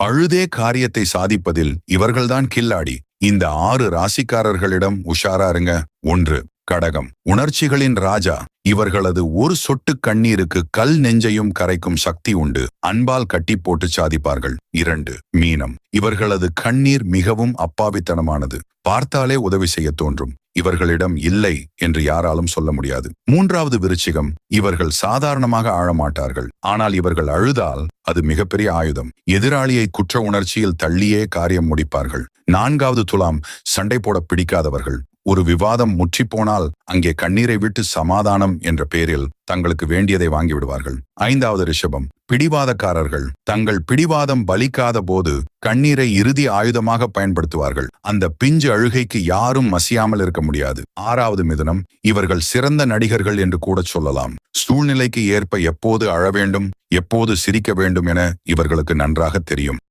அழுதே காரியத்தை சாதிப்பதில் இவர்கள்தான் கில்லாடி. இந்த 6 ராசிக்காரர்களிடம் உஷாரா இருங்க. 1. கடகம், உணர்ச்சிகளின் ராஜா. இவர்களது ஒரு சொட்டு கண்ணீருக்கு கல் நெஞ்சையும் கரைக்கும் சக்தி உண்டு. அன்பால் கட்டி போட்டு சாதிப்பார்கள். 2. மீனம், இவர்களது கண்ணீர் மிகவும் அப்பாவித்தனமானது. பார்த்தாலே உதவி செய்ய தோன்றும். இவர்களிடம் இல்லை என்று யாராலும் சொல்ல முடியாது. 3. விருச்சிகம், இவர்கள் சாதாரணமாக ஆழமாட்டார்கள். ஆனால் இவர்கள் அழுதால் அது மிகப்பெரிய ஆயுதம். எதிராளியை குற்ற உணர்ச்சியில் தள்ளியே காரியம் முடிப்பார்கள். 4. துலாம், சண்டை போட பிடிக்காதவர்கள். ஒரு விவாதம் முற்றிப்போனால் அங்கே கண்ணீரை விட்டு சமாதானம் என்ற பெயரில் தங்களுக்கு வேண்டியதை வாங்கி விடுவார்கள். 5. ரிஷபம், பிடிவாதக்காரர்கள். தங்கள் பிடிவாதம் பலிக்காத போது கண்ணீரை இறுதி ஆயுதமாக பயன்படுத்துவார்கள். அந்த பிஞ்சு அழுகைக்கு யாரும் மசியாமல் இருக்க முடியாது. 6. மிதுனம், இவர்கள் சிறந்த நடிகர்கள் என்று கூட சொல்லலாம். சூழ்நிலைக்கு ஏற்ப எப்போது அழ வேண்டும், எப்போது சிரிக்க வேண்டும் என இவர்களுக்கு நன்றாக தெரியும்.